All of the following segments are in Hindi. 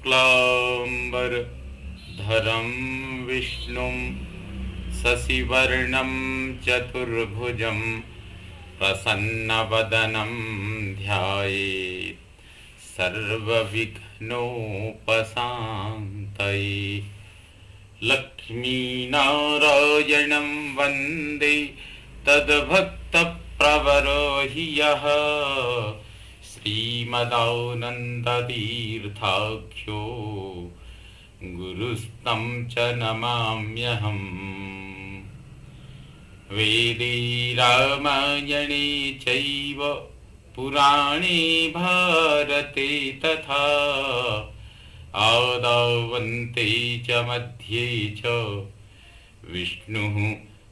शुक्लांबरधरं विष्णुं शशिवर्णं चतुर्भुजं प्रसन्नवदनं ध्यायेत् सर्वविघ्नोपशान्तये। लक्ष्मीनारायणं वन्दे तद्भक्तप्रवरो हि यः श्रीमदानन्दतीर्थाख्यो गुरुस्तं च नमाम्यहम्। वेदे रामायणे चैव पुराणे भारते तथा आदावन्ते च मध्ये च विष्णुः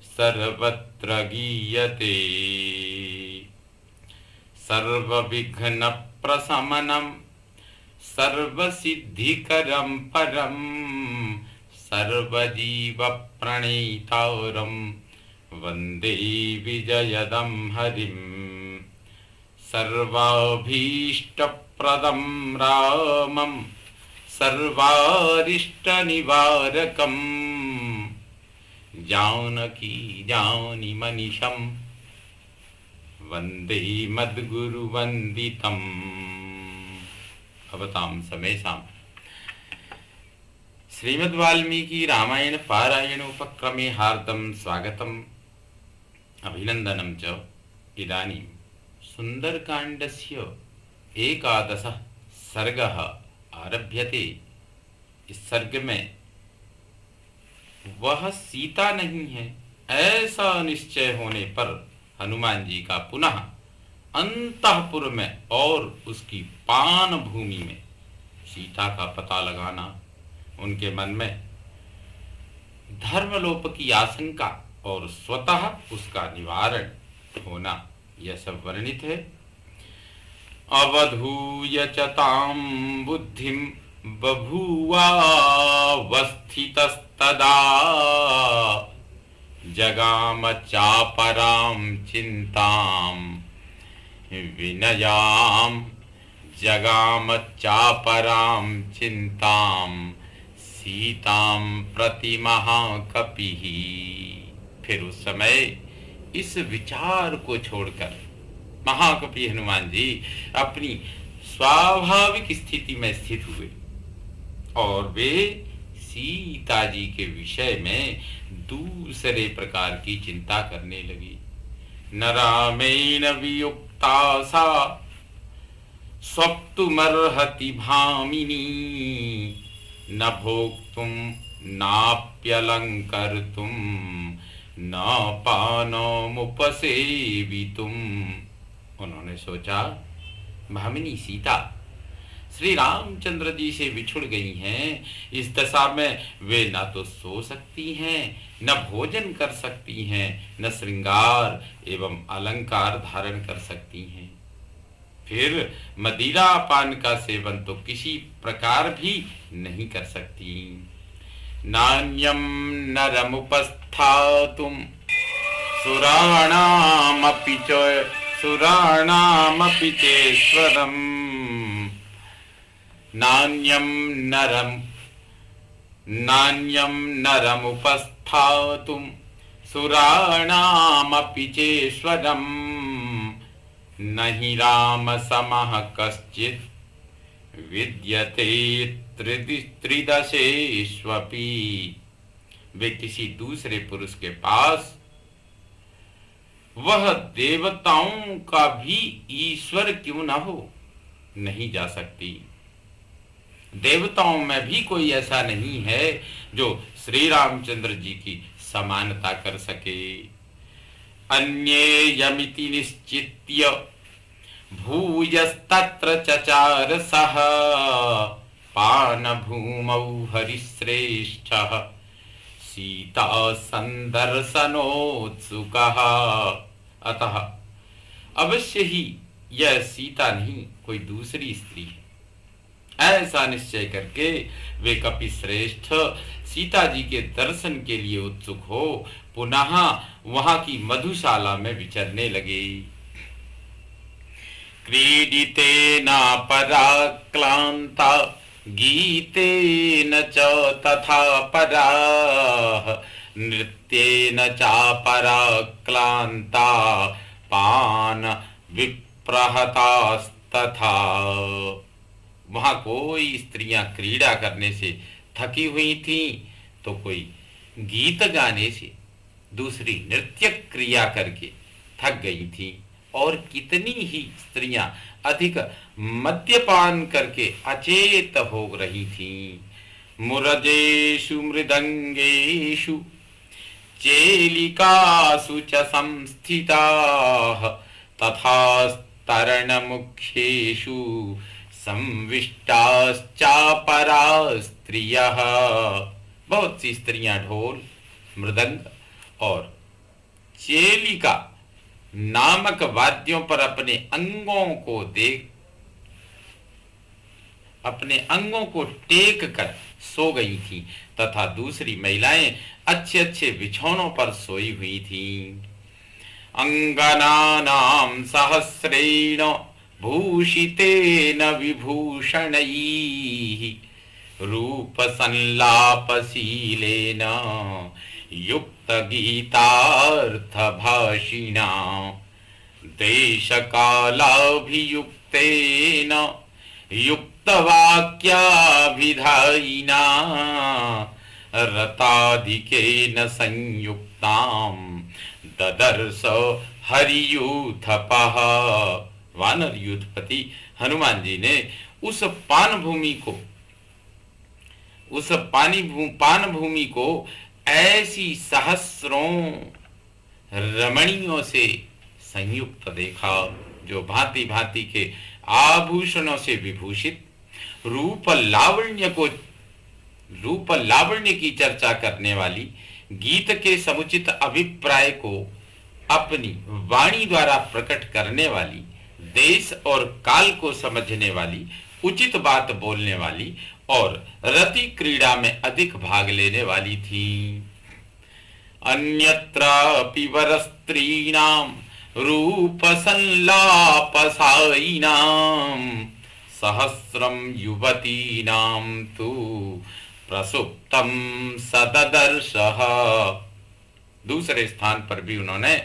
सर्वत्र गीयते। सर्वविघ्नप्रशमनं सर्वसिद्धिकरं परं सर्वजीवप्रणेतारं वन्दे विजयदं हरिं। सर्वाभीष्टप्रदं रामं सर्वारिष्टनिवारकं जानकी जानिमनिशं वन्दे मद्गुरुवन्दितम्। भवतां समेषां श्रीमद्वाल्मीकि रामायण पारायणोपक्रमे हार्दं स्वागतम् अभिनन्दनं च। इदानीं सुन्दरकाण्डस्य 11 सर्गः आरभ्यते। इस सर्ग में वह सीता नहीं है ऐसा निश्चय होने पर हनुमान जी का पुनः अंतःपुर में और उसकी पान भूमि में सीता का पता लगाना, उनके मन में धर्मलोप की आशंका और स्वतः उसका निवारण होना, यह सब वर्णित है। अवधूय च तां बुद्धिं बभूवावस्थितस्तदा जगाम चापरां चिंतां विनयां जगाम चापरां चिंतां सीतां प्रति महाकपिः। फिर उस समय इस विचार को छोड़कर महाकपि हनुमान जी अपनी स्वाभाविक स्थिति में स्थित हुए और वे सीता जी के विषय में दूसरे प्रकार की चिंता करने लगी। न रामेण वियुक्ता सा स्वप्तुमर्हति भामिनी न भोक्तुं नाप्यलंकर्तुं न पानमुपसेवितुम्। उन्होंने सोचा, भामिनी सीता श्री रामचंद्र जी से बिछुड़ गई हैं। इस दशा में वे न तो सो सकती हैं, न भोजन कर सकती हैं, न श्रृंगार एवं अलंकार धारण कर सकती हैं। फिर मदिरा पान का सेवन तो किसी प्रकार भी नहीं कर सकती। नान्यम नरमुपस्थातुम सुराणामपि चेश्वरम्। नान्यं नरमुपस्थातुं सुराणामपि चेश्वरम् न हि रामसमः कश्चित् विद्यते त्रिदशेष्वपि। वे किसी दूसरे पुरुष के पास वह देवताओं का भी ईश्वर क्यों न हो, नहीं जा सकती। देवताओं में भी कोई ऐसा नहीं है जो श्री रामचंद्र जी की समानता कर सके। अन्येयमिति निश्चित्य भूयस्तत्र चचार सः पान भूमौ हरिश्रेष्ठः सीता संदर्शनोत्सुकः। अतः अवश्य ही यह सीता नहीं कोई दूसरी स्त्री है। ऐसा निश्चय करके वे कपि श्रेष्ठ सीता जी के दर्शन के लिए उत्सुक हो पुनः वहां की मधुशाला में विचरने लगे। क्रीडिते न पराक्लांता गीतेन च तथा पराः नृत्येन चापरा क्लान्ता पान विप्रहतास्तथा। वहां कोई स्त्रियां क्रीड़ा करने से थकी हुई थीं, तो कोई गीत गाने से, दूसरी नृत्य क्रिया करके थक गई थी, और कितनी ही स्त्रियां अधिक मद्यपान करके अचेत हो रही थीं। मुरजेषु मृदंगेषु चेलिकासु च संस्थिताः तथा स्तरणमुख्येषु संविष्टाश्चापरा स्त्रियः। बहुत सी स्त्रियां ढोल, मृदंग और चेलिका नामक वाद्यों पर अपने अंगों को टेक कर सो गई थी, तथा दूसरी महिलाएं अच्छे अच्छे बिछौनों पर सोई हुई थीं। अंगनानां सहस्रेण भूषितेन विभूषणैः रूप संलापशीलेन युक्त गीतार्थभाषिणा देशकालाभियुक्तेन युक्तवाक्याभिधायिना रताधिकेन संयुक्तां ददर्श हरियूथपः। वानर यूथपति हनुमान जी ने उस पान भूमि को ऐसी सहस्रों रमणियों से संयुक्त देखा, जो भांति भांति के आभूषणों से विभूषित, रूप लावण्य की चर्चा करने वाली, गीत के समुचित अभिप्राय को अपनी वाणी द्वारा प्रकट करने वाली, देश और काल को समझने वाली, उचित बात बोलने वाली और रति क्रीड़ा में अधिक भाग लेने वाली थी। अन्यत्रापि वरस्त्रीणां रूप संलापसायिनां सहस्रं युवतीनां तु प्रसुप्तं सददर्शः। दूसरे स्थान पर भी उन्होंने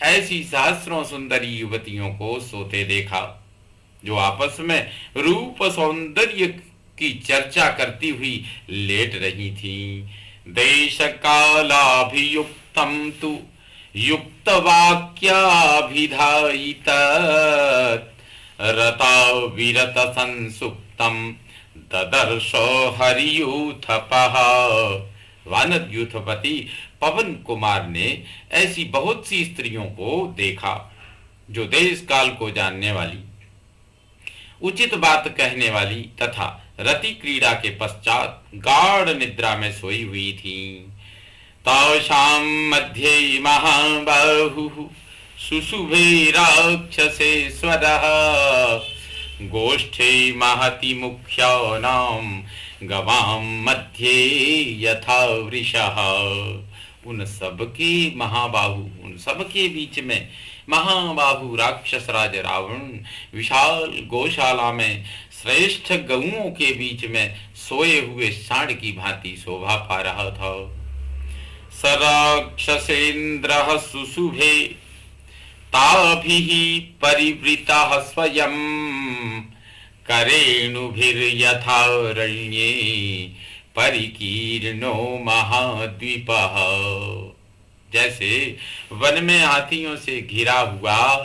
ऐसी सहस्रों सुंदरी युवतियों को सोते देखा, जो आपस में रूप सौंदर्य की चर्चा करती हुई लेट रही थी। देश कालाभियुक्तं तु युक्त वाक्याभिधायित रता विरत संसुप्तं ददर्शो हरियूथपः। वानर यूथपति पवन कुमार ने ऐसी बहुत सी स्त्रियों को देखा, जो देश काल को जानने वाली, उचित बात कहने वाली तथा रति क्रीड़ा के पश्चात गाढ़ निद्रा में सोई हुई थी। तासां मध्ये महाबाहुः सुशुभे राक्षसेश्वरः गोष्ठे महति मुख्यानां गवां मध्ये यथा वृषः। उन सबके बीच में महाबाहु राक्षस राज रावण विशाल गौशाला में श्रेष्ठ गऊओं के बीच में सोए हुए सांड की भांति शोभा पा रहा था। स राक्षसेन्द्रः सुशुभे ताभिः परिवृतः स्वयं करेणुभिर्यथारण्ये परिकीर्णो महाद्वीपः। जैसे वन में हाथियों से घिरा हुआ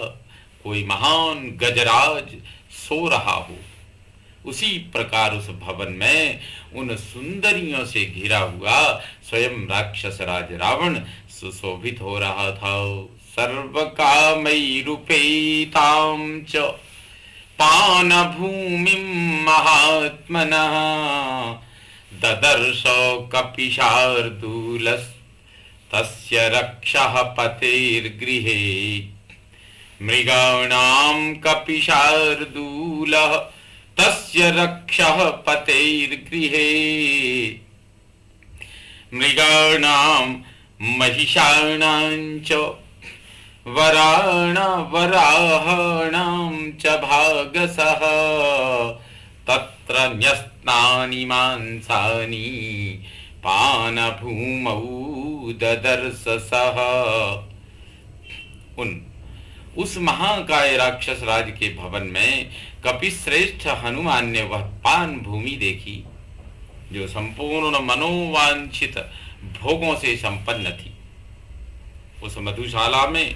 कोई महान गजराज सो रहा हो, उसी प्रकार उस भवन में उन सुंदरियों से घिरा हुआ स्वयं राक्षस राज रावण सुशोभित हो रहा था। सर्वकामैरुपेतां च पान भूमिं महात्मनः ददर्श कपिशार्दूलस् तस्य रक्षः पतेर्गृहे। मृगाणां कपिशार्दूलः तस्य रक्षः पतेर्गृहे। मृगाणां महिषाणां च वराहाणां च भागसः तत्र रत्नानि मांसानि पान भूमौ ददर्श सह। उस महाकाय राक्षस राज के भवन में कपिश्रेष्ठ हनुमान ने वह पान भूमि देखी जो संपूर्ण मनोवांछित भोगों से संपन्न थी। उस मधुशाला में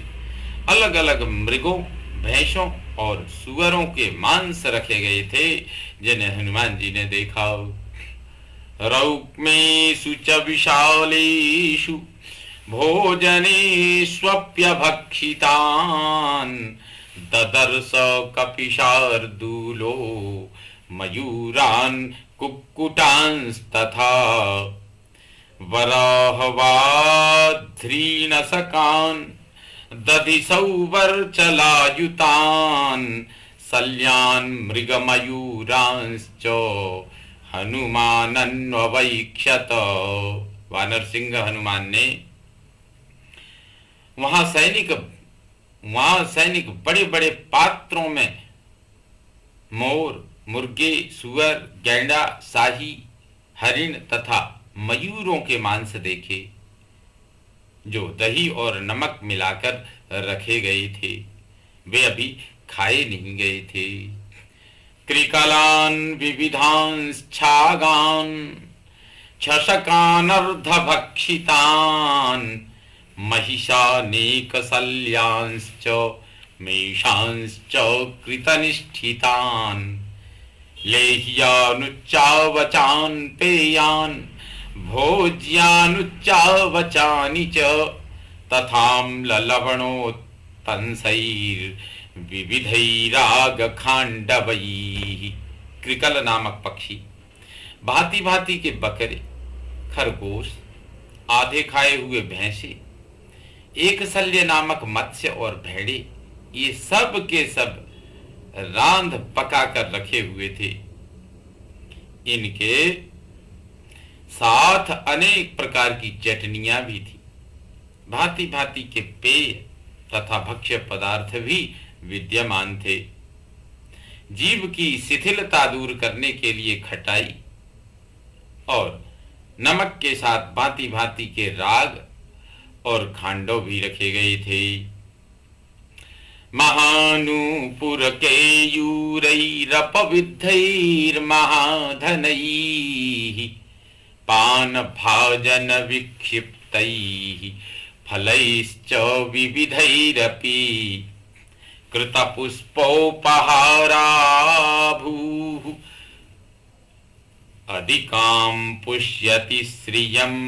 अलग अलग मृगों, भैंसों और सुअरों के मांस रखे गए थे जिन्हें हनुमान जी ने देखा। रौक्मेषु च विशालेषु भोजनेष्वप्यभक्षितान् ददर्श कपिशार्दूलो मयूरान् कुक्कुटांस्तथा वराहवाध्रीनसकान् दधिसौवर्चलायुतान् शल्यान् मृगमयूरांश्च हनुमानन्ववैक्षत। वानर सिंह हनुमान ने वहां सैनिक बड़े बड़े पात्रों में मोर, मुर्गे, सुअर, गैंडा, शाही, हरिण तथा मयूरों के मांस देखे जो दही और नमक मिलाकर रखे गए थे, वे अभी खाए नहीं गए थे। कृकलान विविधांश्छागान छशकानर्धभक्षितान महिषानेकशल्यांश्च मेषांश्च कृतनिष्ठितान् लेह्यानुच्चावचान् पेयान् भोज्यानुच्चावचानि च तथाम्ललवणोत्तंसैर्विविधैरागखाण्डवैः। कृकल नामक पक्षी, भांति भांति के बकरे, खरगोश, आधे खाए हुए भैंसे, एक शल्य नामक मत्स्य और भेड़े, ये सब के सब रांध पका कर रखे हुए थे। इनके साथ अनेक प्रकार की चटनियां भी थी। भांति भांति के पेय तथा भक्ष्य पदार्थ भी विद्यमान थे। जीव की शिथिलता दूर करने के लिए खटाई और नमक के साथ भांति भांति के राग और खांडव भी रखे गए थे। महानूपुर केयूरैरपविद्धैर्महाधनैः पान भाजन विक्षिप्तैः फलैश्च विविधैरपि कृतपुष्पोपहाराभूः अधिकां पुष्यति श्रियम्।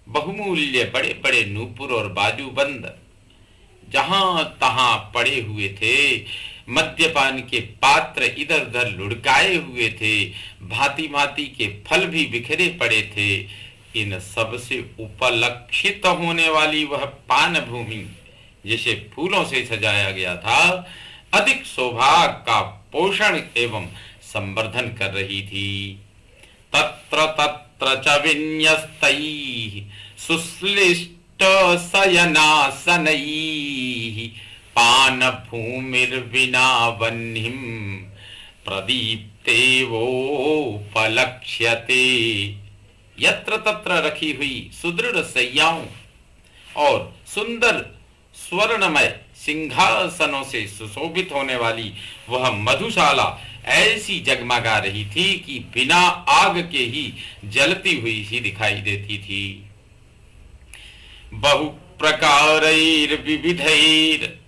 बहुमूल्य बड़े बड़े नूपुर और बाजूबंद जहां तहां पड़े हुए थे। मद्यपान के पात्र इधर उधर लुढ़काए हुए थे। भांति भांति के फल भी बिखरे पड़े थे। इन सब से उपलक्षित होने वाली वह पान भूमि जिसे फूलों से सजाया गया था, अधिक सौभाग्य का पोषण एवं संवर्धन कर रही थी। तत्र तत्र च विन्यस्तैः सुश्लिष्ट शयनासनैः पान भूमिर्विना वह्निं प्रदीप्तेवोपलक्ष्यते। यत्र तत्र रखी हुई सुदृढ़ सैयाओं और सुंदर स्वर्णमय सिंहासनों से सुशोभित होने वाली वह मधुशाला ऐसी जगमगा रही थी कि बिना आग के ही जलती हुई सी दिखाई देती थी। बहु प्रकारैर्विविधैर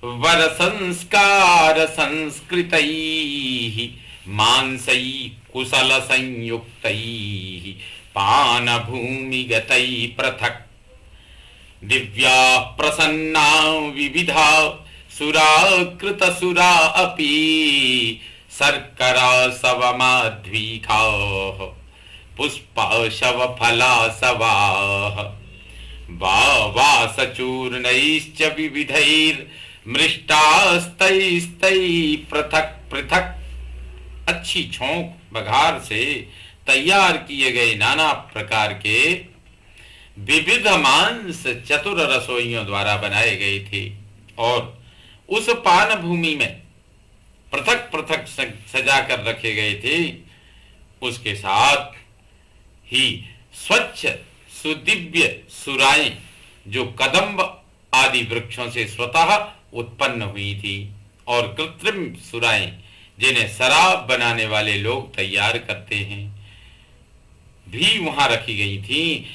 वर संस्कार संस्कृतैः मांसै कुशल संयुक्तैः पान भूमिगतै पृथक् दिव्या प्रसन्ना विविधा सुरा कृत सुरा अपि शर्करा सवमाध्वीखाः पुष्पाशव फलासवाः वासचूर्णैश्च विविधैर्मृष्टास्तैस्तै पृथक् पृथक्। अच्छी छोंक बघार से तैयार किए गए नाना प्रकार के विविध मांस चतुर रसोइयों द्वारा बनाए गए थे। और उस पान भूमि में पृथक पृथक सजा कर रखे गए थे, उसके साथ ही स्वच्छ सुदिव्य सुराएं जो कदम्ब आदि वृक्षों से स्वतः उत्पन्न हुई थी, और कृत्रिम सुराएं जिन्हें शराब बनाने वाले लोग तैयार करते हैं भी वहां रखी गई थी।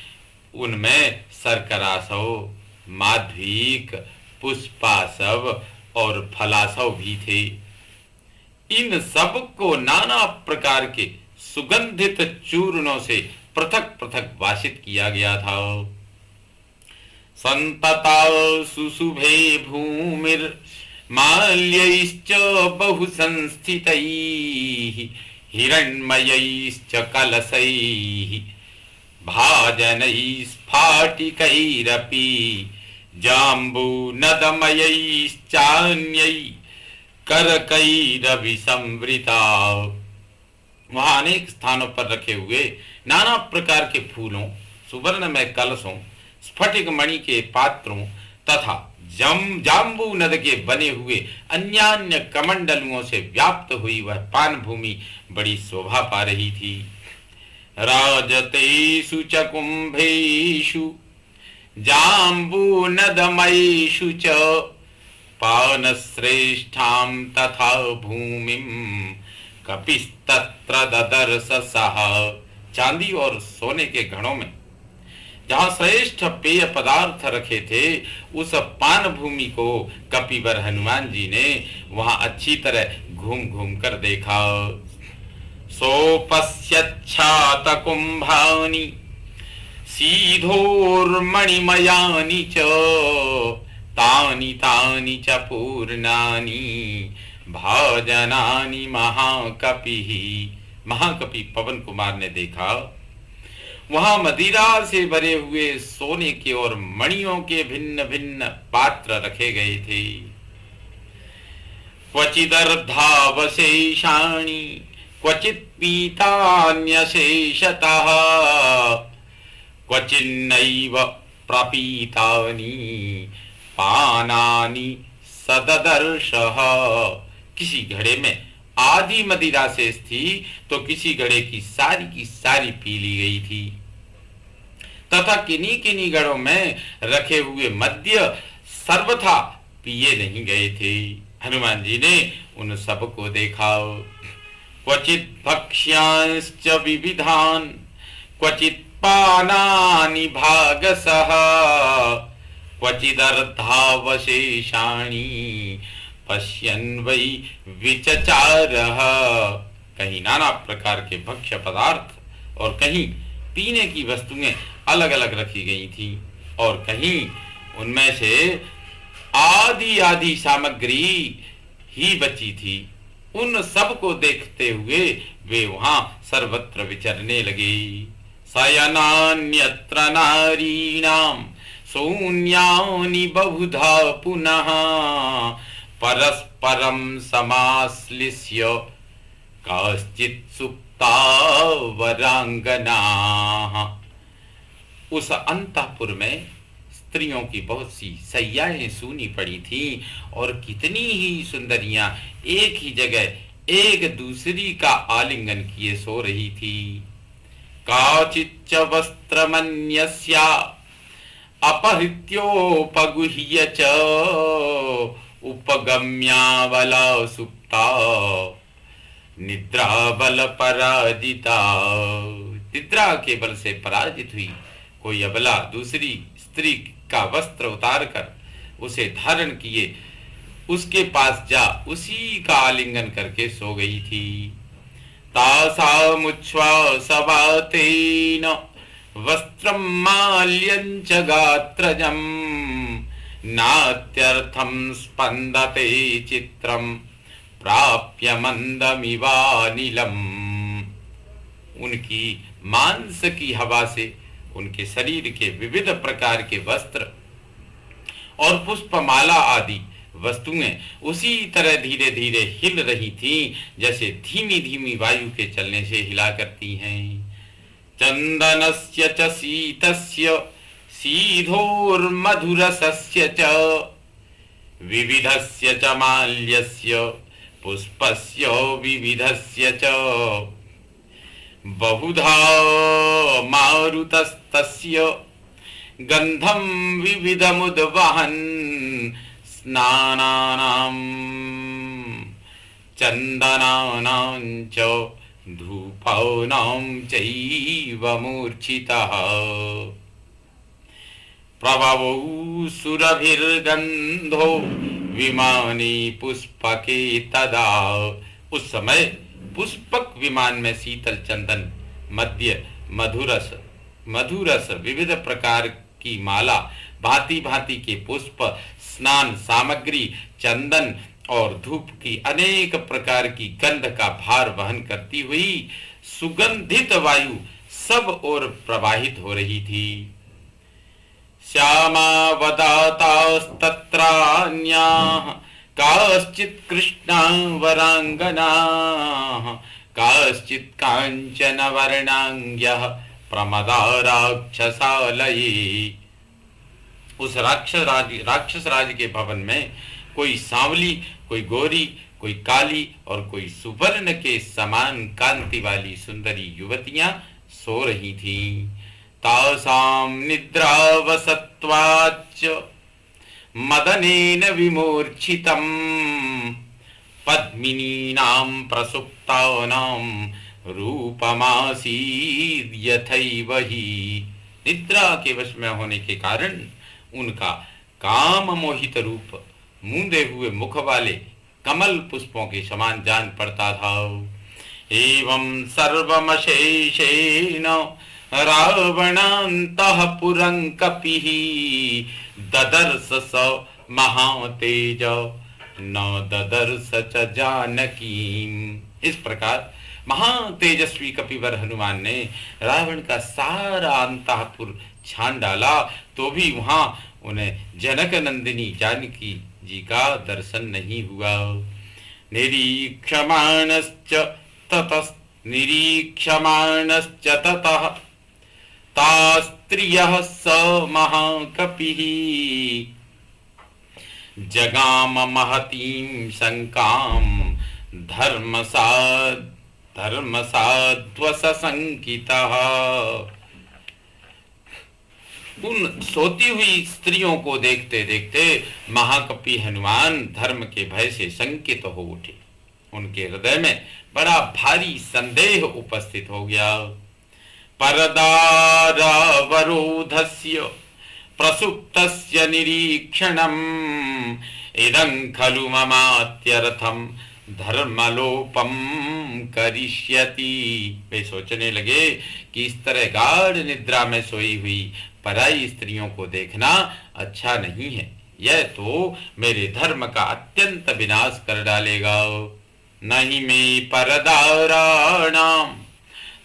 उनमें सरकरासव, माध्वीक, पुष्पासव और फलासव भी थे। इन सब को नाना प्रकार के सुगंधित चूर्णों से पृथक पृथक वासित किया गया था। संतता सुशुभे भूमिर माल्यैश्च बहुसंस्थितैः हिरण्मयैश्च कलशैः भाजनैः स्फाटिकैरपि जाम्बूनदमयैश्चान्यैः करकैरभिसंवृता। वहां अनेक स्थानों पर रखे हुए नाना प्रकार के फूलों, सुवर्णमय कलशों, स्फटिक मणि के पात्रों तथा जाम्बू नद के बने हुए अन्यान्य कमंडलुओं से व्याप्त हुई वह पान भूमि बड़ी शोभा पा रही थी। राजतेषु च कुंभेषु जाम्बू नदमयेषु च पानश्रेष्ठां तथा भूमिं कपिस्तत्र ददर्श सः। चांदी और सोने के घड़ों में जहाँ श्रेष्ठ पेय पदार्थ रखे थे, उस पान भूमि को कपिवर हनुमान जी ने वहां अच्छी तरह घूम घूम कर देखा। सोपश्यच्छात कुंभानि सीधोर्मणिमयानि च तानि तानि च पूर्णानि भाजनानि महाकपिः। महाकपि पवन कुमार ने देखा वहां मदिरा से भरे हुए सोने के और मणियों के भिन्न भिन्न पात्र रखे गए थे। क्वचिदर्धावशेषाणि क्वचित् पीतान्यशेषतः क्वचिन्नैव प्रपीतानि पानानि सददर्शः। किसी घड़े में आधी मदिरा शेष थी तो किसी घड़े की सारी पी ली गई थी, तथा किन्हीं किन्हीं घड़ों में रखे हुए मद्य सर्वथा पिए नहीं गए थे। हनुमान जी ने उन सब को देखा। क्वचित भक्ष्यांश्च विविधान क्वचित पानानि भागसः क्वचिदर्धावशेषाणि पश्यन् वै विचचारः। कहीं नाना प्रकार के भक्ष्य पदार्थ और कहीं पीने की वस्तुएं अलग अलग रखी गई थी, और कहीं उनमें से आधी आधी सामग्री ही बची थी। उन सब को देखते हुए वे वहां सर्वत्र विचरने लगे। शयनान्यत्र नारीणां शून्यानि बहुधा पुनः परस्परं समाश्लिष्य कश्चित् सुप्ता वरांगनाः। उस अंतःपुर में स्त्रियों की बहुत सी सैयाएं सूनी पड़ी थीं, और कितनी ही सुंदरियां एक ही जगह एक दूसरी का आलिंगन किए सो रही थी। काचिच्च वस्त्रमन्यस्या अपहृत्योपगुह्य च उपगम्यावला सुप्ता निद्रा बल पराजिता। निद्रा के बल से पराजित हुई कोई अबला दूसरी स्त्री का वस्त्र उतार कर उसे धारण किए उसके पास जा उसी का आलिंगन करके सो गई थी। तासामुच्छ्वासवातेन वस्त्रं माल्यं च गात्रजं नात्यर्थं स्पन्दते चित्रं प्राप्य मंदमिवानिलम। उनकी मांस की हवा से उनके शरीर के विविध प्रकार के वस्त्र और पुष्पमाला आदि वस्तुएं उसी तरह धीरे धीरे हिल रही थीं, जैसे धीमी धीमी वायु के चलने से हिला करती हैं। चंदनस्य च शीतस्य सीधोर्मधुरसस्य च विविधस्य च माल्यस्य पुष्पस्य विविधस्य च बहुधा मारुतस्तस्य गंधम विविधमुद्वहन् स्नानानां चन्दनानां च धूपानां चैव मूर्छितः प्रभवौ सुरभिर्गन्धो विमाने पुष्पके तदा। उस समय पुष्पक विमान में शीतल चंदन, मध्य मधुरस विविध प्रकार की माला, भांति भांति के पुष्प, स्नान सामग्री, चंदन और धूप की अनेक प्रकार की गंध का भार वहन करती हुई सुगंधित वायु सब ओर प्रवाहित हो रही थी। श्यामावदातास्तत्रान्याः काश्चित् कृष्णा वरांगनाः काश्चित् कांचन वर्णांग्यः प्रमदा राक्षसालये। उस राक्षस राज के भवन में कोई सांवली, कोई गोरी, कोई काली और कोई सुवर्ण के समान कांति वाली सुंदरी युवतियां सो रही थीं। तासां निद्रावसत्वाच्च मदनेन विमूर्छितं पद्मिनीनां प्रसुप्तानां रूपमासीद् यथैव हि। निद्रा के वश में होने के कारण उनका काम मोहित रूप मूंदे हुए मुख वाले कमल पुष्पों के समान जान पड़ता था। एवं सर्वमशेषेण रावणान्तःपुरं कपिः ददर्श स महातेज न ददर्श च जानकीम्। इस प्रकार महातेजस्वी कपिवर हनुमान ने रावण का सारा अंतःपुर छान डाला, तो भी वहां उन्हें जनक नंदिनी जानकी जी का दर्शन नहीं हुआ। निरीक्षमाणश्च ततः तास्त्रियः स महाकपिः जगाम महतीं शंकां धर्मसाध्वसंकितः। उन सोती हुई स्त्रियों को देखते देखते महाकपि हनुमान धर्म के भय से शंकित हो उठे। उनके हृदय में बड़ा भारी संदेह उपस्थित हो गया। परदारावरोधस्य प्रसुप्तस्य निरीक्षणम् इदं खलु ममात्यर्थं धर्मलोपम करिष्यति। वे सोचने लगे कि इस तरह गाढ़ निद्रा में सोई हुई पराई स्त्रियों को देखना अच्छा नहीं है, यह तो मेरे धर्म का अत्यंत विनाश कर डालेगा। नहीं में परदाराणां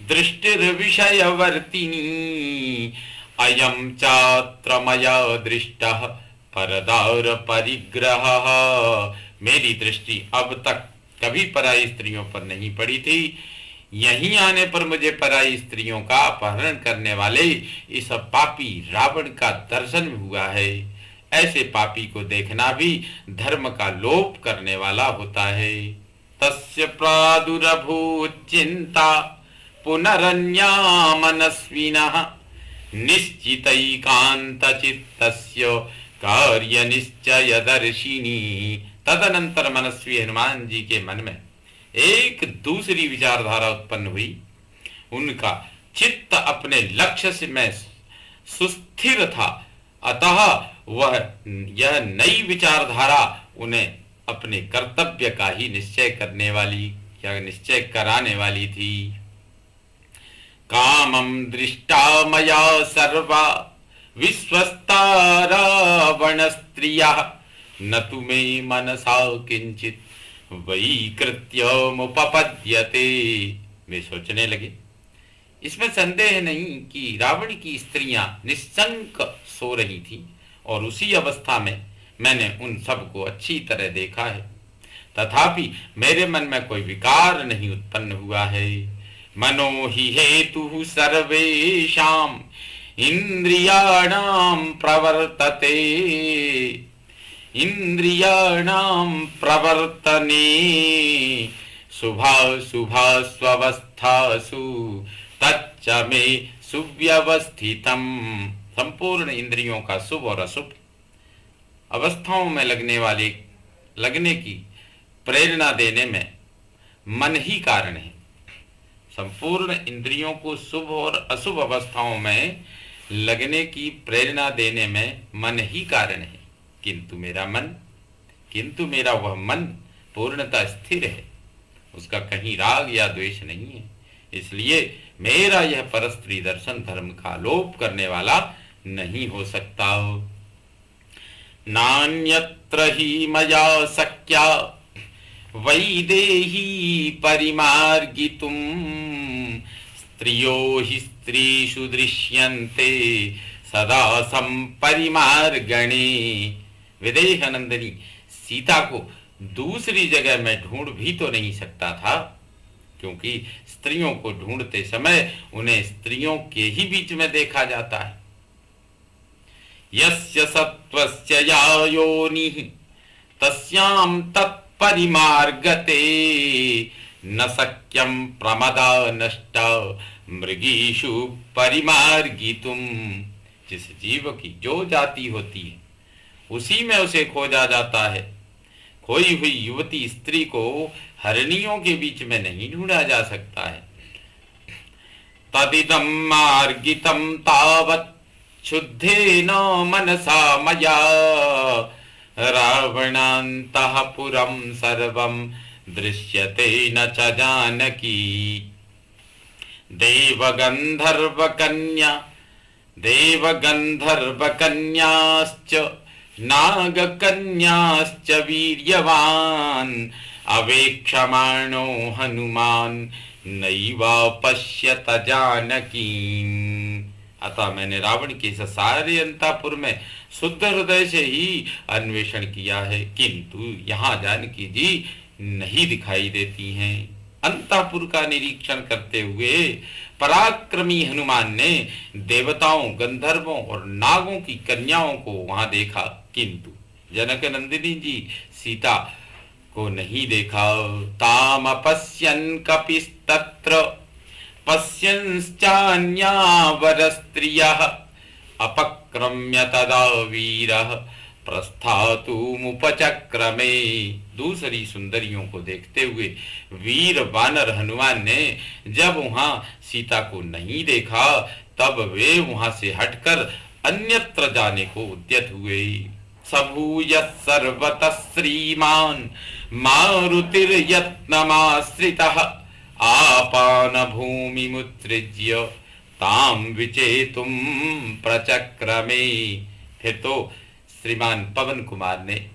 दृष्टिर्विषयवर्तिनी अयं चात्र मया दृष्टः परदार परिग्रहः। मेरी दृष्टि अब तक कभी पराई स्त्रियों पर नहीं पड़ी थी, यहीं आने पर मुझे पराई स्त्रियों का अपहरण करने वाले इस पापी रावण का दर्शन हुआ है। ऐसे पापी को देखना भी धर्म का लोप करने वाला होता है। तस्य प्रादुरभूत चिंता पुनरन्या मनस्विनः निश्चितैकान्तचित्तस्य कार्य निश्चय दर्शिनी। तदनंतर मनस्वी हनुमान जी के मन में एक दूसरी विचारधारा उत्पन्न हुई। उनका चित्त अपने लक्ष्य में सुस्थिर था, अतः वह यह नई विचारधारा उन्हें अपने कर्तव्य का ही निश्चय करने वाली या निश्चय कराने वाली थी। कामं दृष्टा मया सर्वा विश्वस्ता रावण स्त्रियः न तु मे मनसा किंचित वैकृत्यमुपपद्यते। वे सोचने लगे, इसमें संदेह नहीं कि रावण की स्त्रियां निशंक सो रही थी और उसी अवस्था में मैंने उन सबको अच्छी तरह देखा है, तथापि मेरे मन में कोई विकार नहीं उत्पन्न हुआ है। मनो हि हेतु सर्वेषां इंद्रियाणां प्रवर्तते इंद्रियाणां प्रवर्तने शुभाशुभास्वस्थासु तच्च मे सुव्यवस्थितम। संपूर्ण इंद्रियों का शुभ और अशुभ अवस्थाओं में लगने की प्रेरणा देने में मन ही कारण है। संपूर्ण इंद्रियों को शुभ और अशुभ अवस्थाओं में लगने की प्रेरणा देने में मन ही कारण है, किंतु मेरा वह मन पूर्णतः स्थिर है, उसका कहीं राग या द्वेष नहीं है। इसलिए मेरा यह परस्त्री दर्शन धर्म का लोप करने वाला नहीं हो सकता। नान्यत्र ही मया शक्या वैदेही परिमार्गितुम स्त्रियो हि स्त्रीषु दृश्यन्ते सदा संपरिमार्गणे। विदेह नंदिनी सीता को दूसरी जगह में ढूंढ भी तो नहीं सकता था, क्योंकि स्त्रियों को ढूंढते समय उन्हें स्त्रियों के ही बीच में देखा जाता है। यस्य सत्वस्य या योनिः तस्यां तत्परिमार्गते न शक्यं प्रमदा नष्ट मृगीषु परिमार्गितुम। जिस जीव की जो जाति होती है उसी में उसे खोजा जाता है। खोई हुई युवती स्त्री को हरणियों के बीच में नहीं ढूंढा जा सकता है। तदिदं मार्गितं तावत् शुद्धेन मनसा मया रावणान्तःपुरं सर्वं दृश्यते न च जानकी। देवगन्धर्वकन्याश्च नागकन्याश्च वीर्यवान् अवेक्षमाणो हनुमान् नैवा पश्यत जानकीम्। अतः मैंने रावण के इस सारे अंतःपुर में शुद्ध हृदय से ही अन्वेषण किया है, किंतु यहाँ जानकी जी नहीं दिखाई देती हैं। अंतःपुर का निरीक्षण करते हुए पराक्रमी हनुमान ने देवताओं, गंधर्वों और नागों की कन्याओं को वहां देखा, किंतु जनक नंदिनी जी सीता को नहीं देखा। ताम अपश्यन् कपिस्तत्र पश्यन्श्चान्यावर स्त्रियः अपक्रम्य तदा वीरः प्रस्थातुमुपचक्रमे। दूसरी सुंदरियों को देखते हुए वीर वानर हनुमान ने जब वहां सीता को नहीं देखा, तब वे वहां से हटकर अन्यत्र जाने को उद्यत हुए। सबूय सर्वतः श्रीमान् मारुतिर्यत्नमाश्रितः आपान भूमिमुत्सृज्य ताम विचेतुम प्रचक्रमे। फिर तो श्रीमान पवन कुमार ने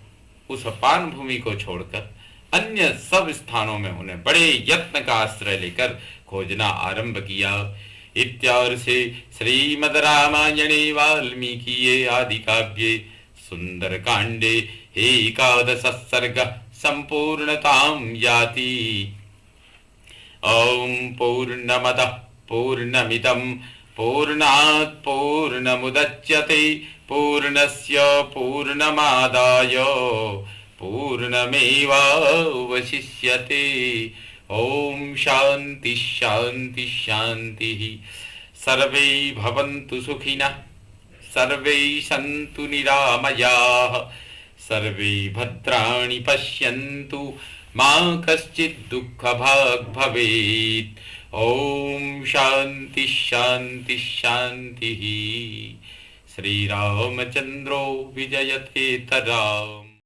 उस अपान भूमि को छोड़कर अन्य सब स्थानों में उन्हें बड़े यत्न का आश्रय लेकर खोजना आरंभ किया। इत्यार्षे श्रीमद् रामायणे वाल्मीकिये आदि काव्ये सुंदर कांडे एकादश सर्ग संपूर्णतां याति। ओम पूर्णमदः पूर्णमिदं पूर्णात् पूर्णमुदच्यते पूर्णस्य पूर्णमादाय पूर्णमेवावशिष्यते। ओम शांति शांति शांति। सर्वे भवन्तु सुखिनः, सर्वे सन्तु निरामयाः, सर्वे भद्राणि पश्यन्तु मा कश्चित् दुःखभाग् भवेत्। ओम शांति शांति शांति। श्री रामचंद्रो विजयते तराम।